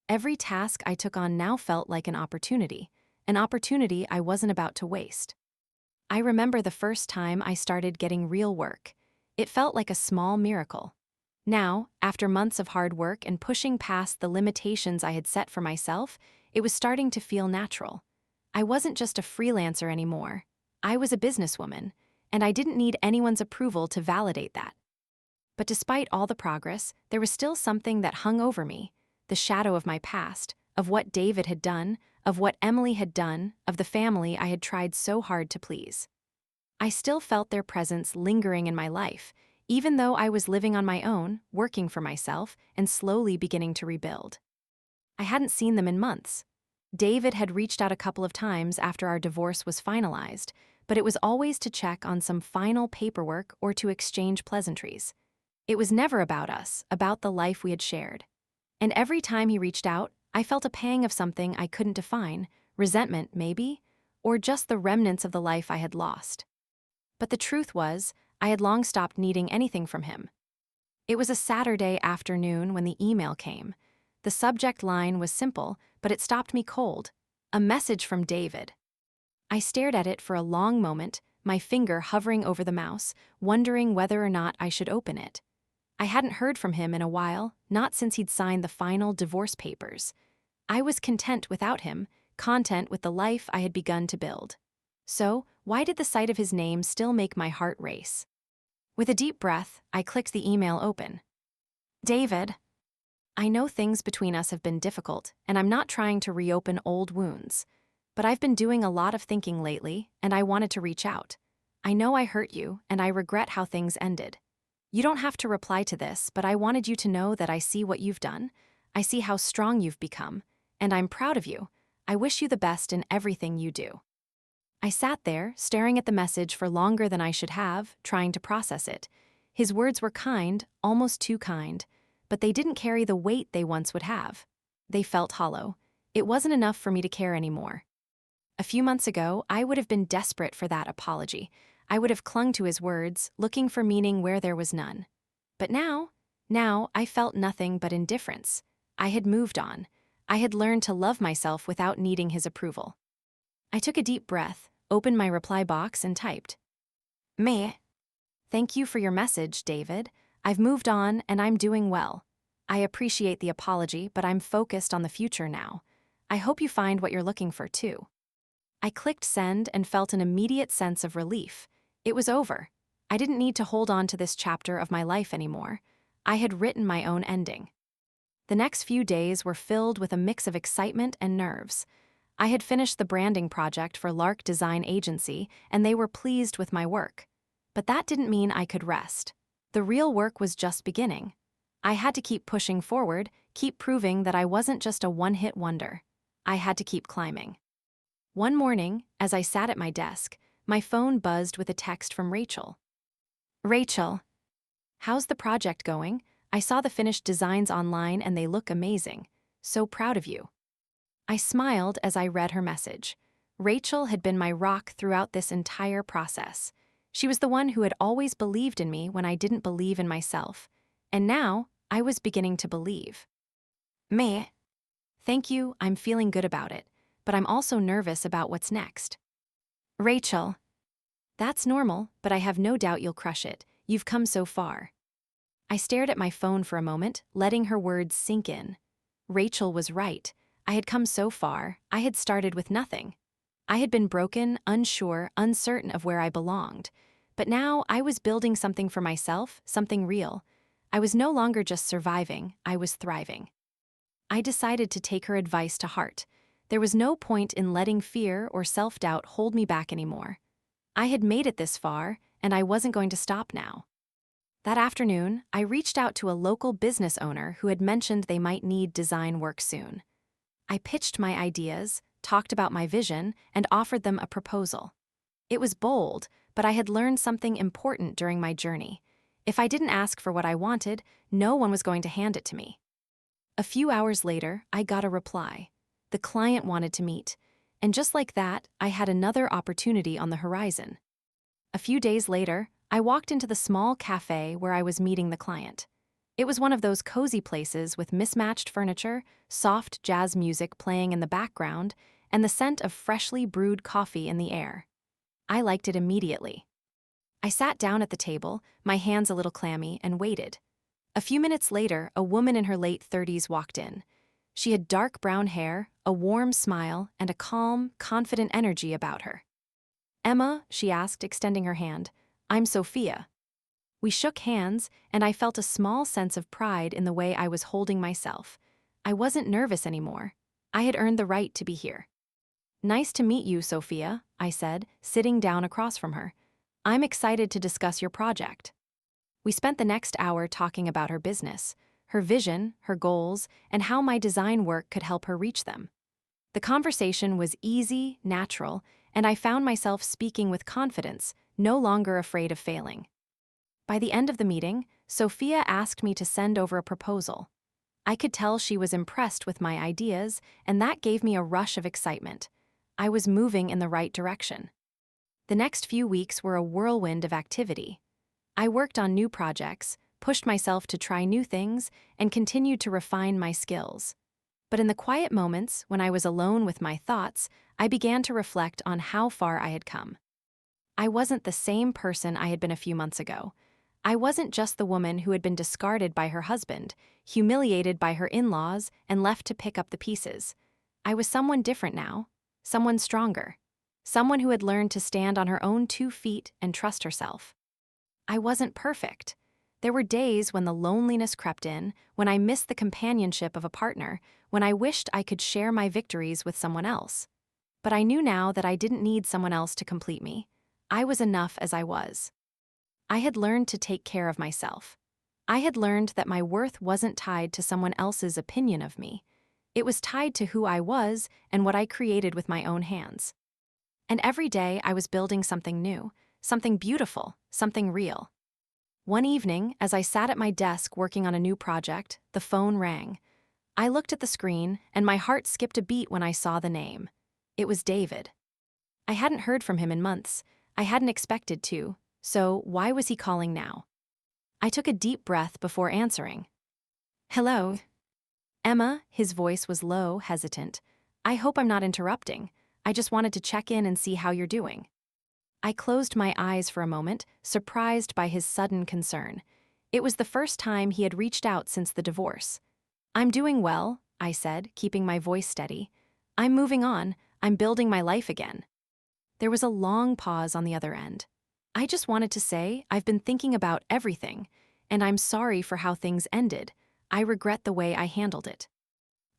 Every task I took on now felt like an opportunity I wasn't about to waste. I remember the first time I started getting real work. It felt like a small miracle. Now, after months of hard work and pushing past the limitations I had set for myself, it was starting to feel natural. I wasn't just a freelancer anymore. I was a businesswoman, and I didn't need anyone's approval to validate that. But despite all the progress, there was still something that hung over me, the shadow of my past, of what David had done, of what Emily had done, of the family I had tried so hard to please. I still felt their presence lingering in my life, even though I was living on my own, working for myself, and slowly beginning to rebuild. I hadn't seen them in months. David had reached out a couple of times after our divorce was finalized, but it was always to check on some final paperwork or to exchange pleasantries. It was never about us, about the life we had shared. And every time he reached out, I felt a pang of something I couldn't define, resentment maybe, or just the remnants of the life I had lost. But the truth was, I had long stopped needing anything from him. It was a Saturday afternoon when the email came. The subject line was simple, but it stopped me cold. A message from David. I stared at it for a long moment, my finger hovering over the mouse, wondering whether or not I should open it. I hadn't heard from him in a while, not since he'd signed the final divorce papers. I was content without him, content with the life I had begun to build. So, why did the sight of his name still make my heart race? With a deep breath, I clicked the email open. "David, I know things between us have been difficult, and I'm not trying to reopen old wounds. But I've been doing a lot of thinking lately, and I wanted to reach out. I know I hurt you, and I regret how things ended. You don't have to reply to this, but I wanted you to know that I see what you've done. I see how strong you've become, and I'm proud of you. I wish you the best in everything you do." I sat there, staring at the message for longer than I should have, trying to process it. His words were kind, almost too kind, but they didn't carry the weight they once would have. They felt hollow. It wasn't enough for me to care anymore. A few months ago, I would have been desperate for that apology. I would have clung to his words, looking for meaning where there was none. But now I felt nothing but indifference. I had moved on. I had learned to love myself without needing his approval. I took a deep breath, opened my reply box, and typed, "Me. Thank you for your message, David. I've moved on and I'm doing well. I appreciate the apology, but I'm focused on the future now. I hope you find what you're looking for, too. I clicked send and felt an immediate sense of relief. It was over. I didn't need to hold on to this chapter of my life anymore. I had written my own ending. The next few days were filled with a mix of excitement and nerves. I had finished the branding project for Lark Design Agency, and they were pleased with my work. But that didn't mean I could rest. The real work was just beginning. I had to keep pushing forward, keep proving that I wasn't just a one-hit wonder. I had to keep climbing. One morning, as I sat at my desk, my phone buzzed with a text from Rachel. Rachel, how's the project going? I saw the finished designs online and they look amazing. So proud of you. I smiled as I read her message. Rachel had been my rock throughout this entire process. She was the one who had always believed in me when I didn't believe in myself. And now, I was beginning to believe. Meh. Thank you, I'm feeling good about it, but I'm also nervous about what's next. Rachel. That's normal, but I have no doubt you'll crush it. You've come so far. I stared at my phone for a moment, letting her words sink in. Rachel was right. I had come so far, I had started with nothing. I had been broken, unsure, uncertain of where I belonged. But now I was building something for myself, something real. I was no longer just surviving, I was thriving. I decided to take her advice to heart. There was no point in letting fear or self-doubt hold me back anymore. I had made it this far, and I wasn't going to stop now. That afternoon, I reached out to a local business owner who had mentioned they might need design work soon. I pitched my ideas, talked about my vision, and offered them a proposal. It was bold, but I had learned something important during my journey. If I didn't ask for what I wanted, no one was going to hand it to me. A few hours later, I got a reply. The client wanted to meet, and just like that, I had another opportunity on the horizon. A few days later, I walked into the small cafe where I was meeting the client. It was one of those cozy places with mismatched furniture, soft jazz music playing in the background, and the scent of freshly brewed coffee in the air. I liked it immediately. I sat down at the table, my hands a little clammy, and waited. A few minutes later, a woman in her late 30s walked in. She had dark brown hair, a warm smile, and a calm, confident energy about her. Emma, she asked, extending her hand. I'm Sophia. We shook hands, and I felt a small sense of pride in the way I was holding myself. I wasn't nervous anymore. I had earned the right to be here. Nice to meet you, Sophia, I said, sitting down across from her. I'm excited to discuss your project. We spent the next hour talking about her business, her vision, her goals, and how my design work could help her reach them. The conversation was easy, natural, and I found myself speaking with confidence, no longer afraid of failing. By the end of the meeting, Sophia asked me to send over a proposal. I could tell she was impressed with my ideas, and that gave me a rush of excitement. I was moving in the right direction. The next few weeks were a whirlwind of activity. I worked on new projects, pushed myself to try new things, and continued to refine my skills. But in the quiet moments, when I was alone with my thoughts, I began to reflect on how far I had come. I wasn't the same person I had been a few months ago. I wasn't just the woman who had been discarded by her husband, humiliated by her in-laws, and left to pick up the pieces. I was someone different now, someone stronger, someone who had learned to stand on her own 2 feet and trust herself. I wasn't perfect. There were days when the loneliness crept in, when I missed the companionship of a partner, when I wished I could share my victories with someone else. But I knew now that I didn't need someone else to complete me. I was enough as I was. I had learned to take care of myself. I had learned that my worth wasn't tied to someone else's opinion of me. It was tied to who I was and what I created with my own hands. And every day I was building something new, something beautiful, something real. One evening, as I sat at my desk working on a new project, the phone rang. I looked at the screen, and my heart skipped a beat when I saw the name. It was David. I hadn't heard from him in months. I hadn't expected to, so why was he calling now? I took a deep breath before answering. Hello. Emma, his voice was low, hesitant. I hope I'm not interrupting. I just wanted to check in and see how you're doing. I closed my eyes for a moment, surprised by his sudden concern. It was the first time he had reached out since the divorce. "I'm doing well," I said, keeping my voice steady. "I'm moving on. I'm building my life again." There was a long pause on the other end. "I just wanted to say I've been thinking about everything, and I'm sorry for how things ended. I regret the way I handled it."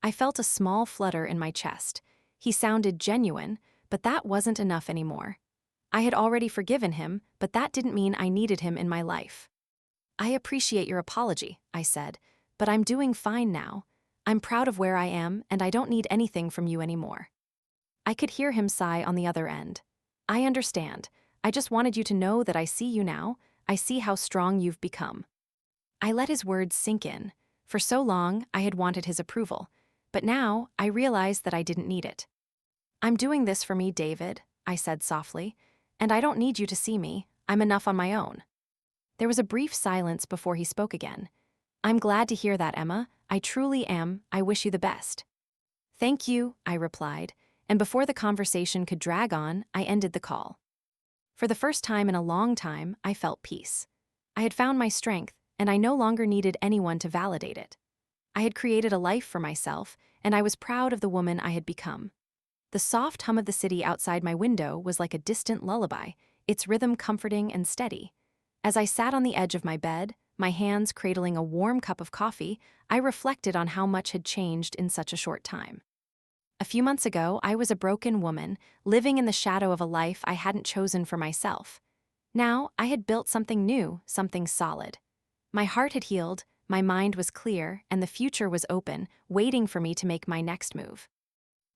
I felt a small flutter in my chest. He sounded genuine, but that wasn't enough anymore. I had already forgiven him, but that didn't mean I needed him in my life. "I appreciate your apology," I said, "but I'm doing fine now. I'm proud of where I am, and I don't need anything from you anymore." I could hear him sigh on the other end. "I understand. I just wanted you to know that I see you now. I see how strong you've become." I let his words sink in. For so long, I had wanted his approval, but now I realized that I didn't need it. "I'm doing this for me, David," I said softly, "and I don't need you to see me. I'm enough on my own." There was a brief silence before he spoke again. "I'm glad to hear that, Emma. I truly am. I wish you the best." "Thank you," I replied, and before the conversation could drag on, I ended the call. For the first time in a long time, I felt peace. I had found my strength, and I no longer needed anyone to validate it. I had created a life for myself, and I was proud of the woman I had become. The soft hum of the city outside my window was like a distant lullaby, its rhythm comforting and steady. As I sat on the edge of my bed, my hands cradling a warm cup of coffee, I reflected on how much had changed in such a short time. A few months ago, I was a broken woman, living in the shadow of a life I hadn't chosen for myself. Now, I had built something new, something solid. My heart had healed, my mind was clear, and the future was open, waiting for me to make my next move.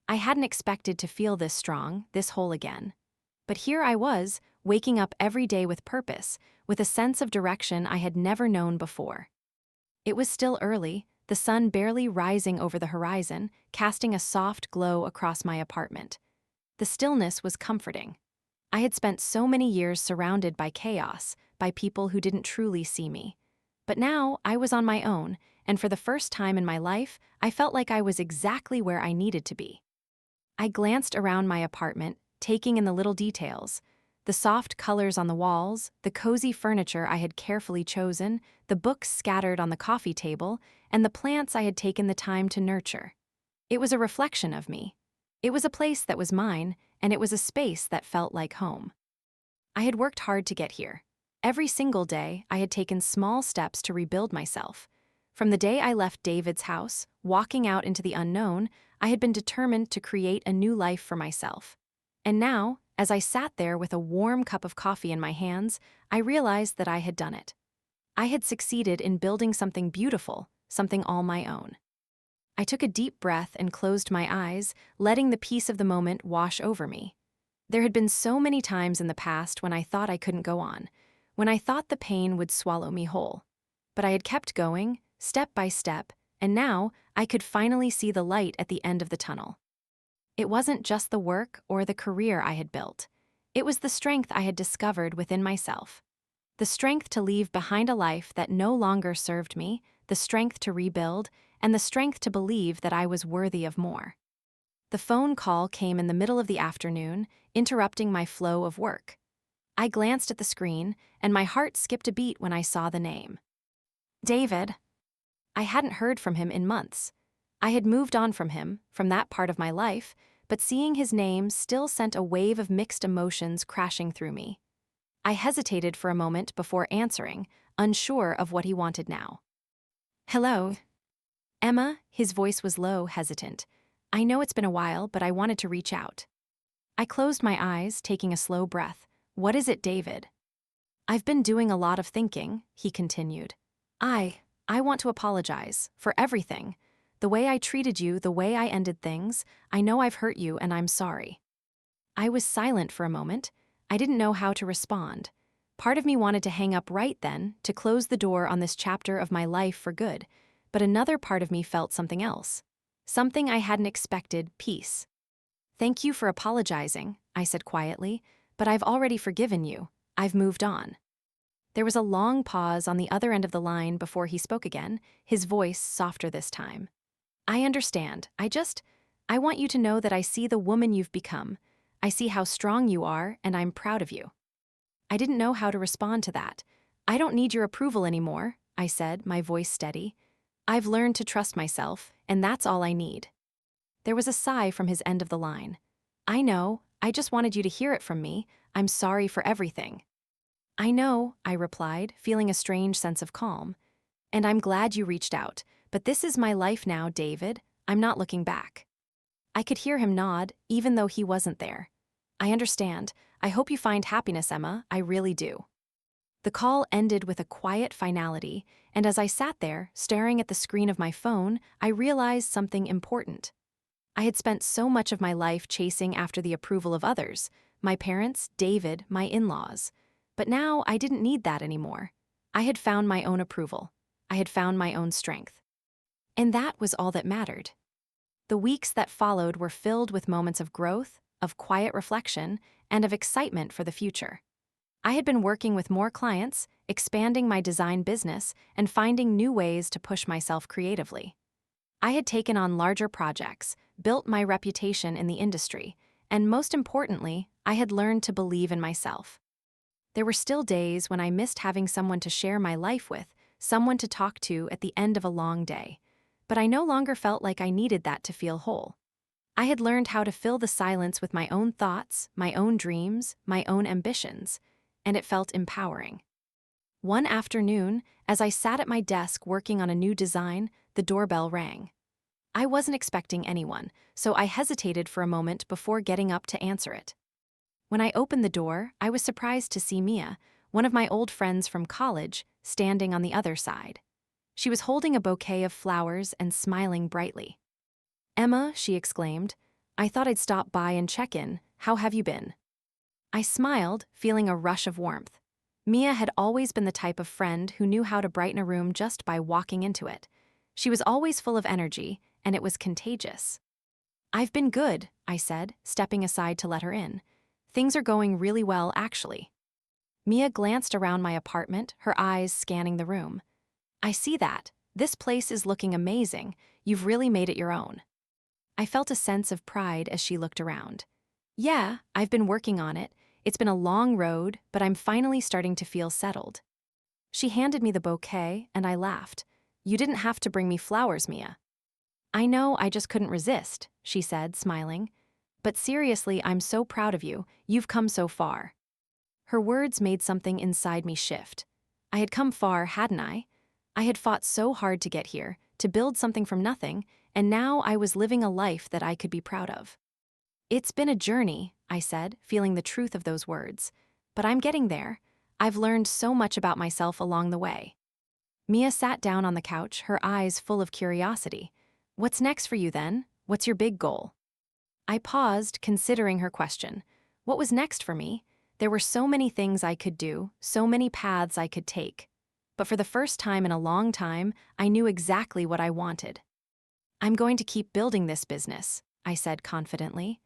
I hadn't expected to feel this strong, this whole again. But here I was, waking up every day with purpose, with a sense of direction I had never known before. It was still early, the sun barely rising over the horizon, casting a soft glow across my apartment. The stillness was comforting. I had spent so many years surrounded by chaos, by people who didn't truly see me. But now I was on my own, and for the first time in my life, I felt like I was exactly where I needed to be. I glanced around my apartment, taking in the little details. The soft colors on the walls, the cozy furniture I had carefully chosen, the books scattered on the coffee table, and the plants I had taken the time to nurture. It was a reflection of me. It was a place that was mine, and it was a space that felt like home. I had worked hard to get here. Every single day, I had taken small steps to rebuild myself. From the day I left David's house, walking out into the unknown, I had been determined to create a new life for myself. And now, as I sat there with a warm cup of coffee in my hands, I realized that I had done it. I had succeeded in building something beautiful, something all my own. I took a deep breath and closed my eyes, letting the peace of the moment wash over me. There had been so many times in the past when I thought I couldn't go on, when I thought the pain would swallow me whole. But I had kept going, step by step, and now I could finally see the light at the end of the tunnel. It wasn't just the work or the career I had built. It was the strength I had discovered within myself. The strength to leave behind a life that no longer served me, the strength to rebuild, and the strength to believe that I was worthy of more. The phone call came in the middle of the afternoon, interrupting my flow of work. I glanced at the screen, and my heart skipped a beat when I saw the name. David. I hadn't heard from him in months. I had moved on from him, from that part of my life, but seeing his name still sent a wave of mixed emotions crashing through me. I hesitated for a moment before answering, unsure of what he wanted now. "Hello." "Emma," his voice was low, hesitant. "I know it's been a while, but I wanted to reach out." I closed my eyes, taking a slow breath. "What is it, David?" "I've been doing a lot of thinking," he continued. I want to apologize for everything. The way I treated you, the way I ended things. I know I've hurt you, and I'm sorry." I was silent for a moment. I didn't know how to respond. Part of me wanted to hang up right then, to close the door on this chapter of my life for good, but another part of me felt something else. Something I hadn't expected, peace. "Thank you for apologizing," I said quietly, "but I've already forgiven you. I've moved on." There was a long pause on the other end of the line before he spoke again, his voice softer this time. "I understand. I want you to know that I see the woman you've become. I see how strong you are, and I'm proud of you." I didn't know how to respond to that. "I don't need your approval anymore," I said, my voice steady. I've learned to trust myself, and that's all I need. There was a sigh from his end of the line. I know, I just wanted you to hear it from me. I'm sorry for everything. I know, I replied, feeling a strange sense of calm. And I'm glad you reached out, but this is my life now, David. I'm not looking back. I could hear him nod, even though he wasn't there. I understand. I hope you find happiness, Emma. I really do. The call ended with a quiet finality, and as I sat there, staring at the screen of my phone, I realized something important. I had spent so much of my life chasing after the approval of others, my parents, David, my in-laws. But now I didn't need that anymore. I had found my own approval. I had found my own strength. And that was all that mattered. The weeks that followed were filled with moments of growth, of quiet reflection, and of excitement for the future. I had been working with more clients, expanding my design business, and finding new ways to push myself creatively. I had taken on larger projects, built my reputation in the industry, and most importantly, I had learned to believe in myself. There were still days when I missed having someone to share my life with, someone to talk to at the end of a long day. But I no longer felt like I needed that to feel whole. I had learned how to fill the silence with my own thoughts, my own dreams, my own ambitions, and it felt empowering. One afternoon, as I sat at my desk working on a new design, the doorbell rang. I wasn't expecting anyone, so I hesitated for a moment before getting up to answer it. When I opened the door, I was surprised to see Mia, one of my old friends from college, standing on the other side. She was holding a bouquet of flowers and smiling brightly. "Emma," she exclaimed, "I thought I'd stop by and check in. How have you been?" I smiled, feeling a rush of warmth. Mia had always been the type of friend who knew how to brighten a room just by walking into it. She was always full of energy, and it was contagious. "I've been good," I said, stepping aside to let her in. "Things are going really well, actually." Mia glanced around my apartment, her eyes scanning the room. "I see that. This place is looking amazing. You've really made it your own." I felt a sense of pride as she looked around. "Yeah, I've been working on it. It's been a long road, but I'm finally starting to feel settled." She handed me the bouquet, and I laughed. "You didn't have to bring me flowers, Mia." "I know, I just couldn't resist," she said, smiling. "But seriously, I'm so proud of you. You've come so far." Her words made something inside me shift. I had come far, hadn't I? I had fought so hard to get here, to build something from nothing, and now I was living a life that I could be proud of. "It's been a journey," I said, feeling the truth of those words. "But I'm getting there. I've learned so much about myself along the way." Mia sat down on the couch, her eyes full of curiosity. "What's next for you then? What's your big goal?" I paused, considering her question. What was next for me? There were so many things I could do, so many paths I could take. But for the first time in a long time, I knew exactly what I wanted. "I'm going to keep building this business," I said confidently.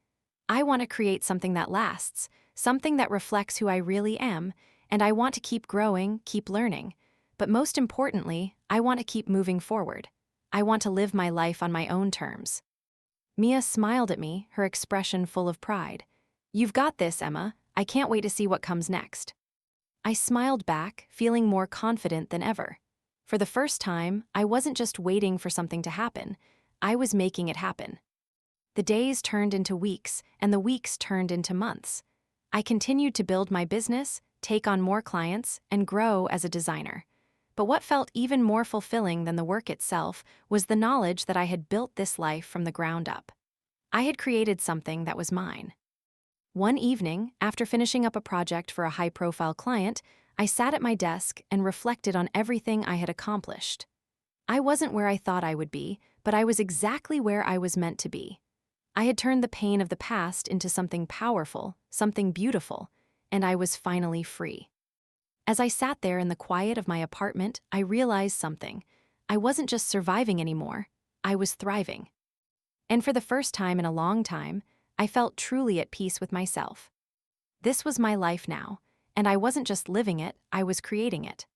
"I want to create something that lasts, something that reflects who I really am, and I want to keep growing, keep learning. But most importantly, I want to keep moving forward. I want to live my life on my own terms." Mia smiled at me, her expression full of pride. "You've got this, Emma. I can't wait to see what comes next." I smiled back, feeling more confident than ever. For the first time, I wasn't just waiting for something to happen. I was making it happen. The days turned into weeks, and the weeks turned into months. I continued to build my business, take on more clients, and grow as a designer. But what felt even more fulfilling than the work itself was the knowledge that I had built this life from the ground up. I had created something that was mine. One evening, after finishing up a project for a high-profile client, I sat at my desk and reflected on everything I had accomplished. I wasn't where I thought I would be, but I was exactly where I was meant to be. I had turned the pain of the past into something powerful, something beautiful, and I was finally free. As I sat there in the quiet of my apartment, I realized something. I wasn't just surviving anymore, I was thriving. And for the first time in a long time, I felt truly at peace with myself. This was my life now, and I wasn't just living it, I was creating it.